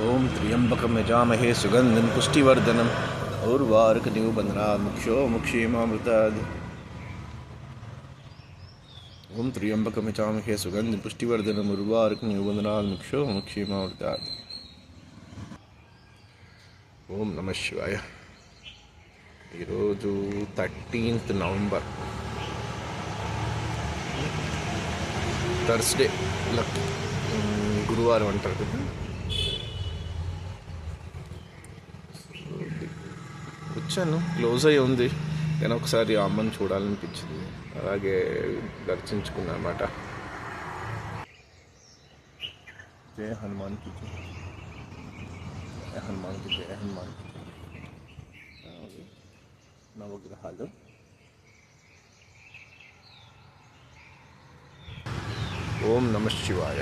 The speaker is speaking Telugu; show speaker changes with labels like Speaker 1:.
Speaker 1: ओम त्र्यंबकं यजामहे सुगंधिं पुष्टिवर्धनम् उर्वारुकमिव बन्धनात् मोक्षीयमामृतात्। ओम त्र्यंबकं यजामहे सुगंधिं पुष्टिवर्धनम् उर्वारुकमिव बन्धनात् मोक्षीयमामृतात्। ఓం నమ శివాయ. ఈరోజు 13th నవంబర్, థర్స్డే, గురువారం అంటారు కదా. వచ్చాను, క్లోజ్ అయ్యి ఉంది కానీ ఒకసారి అమ్మని చూడాలనిపించింది, అలాగే దర్శించుకున్నా అన్నమాట. జయ హనుమాన్కి జయ, జయ హనుమాన్కి జయ, హనుమాన్కి నవగ్రహాలు. ఓం నమ శివాయ.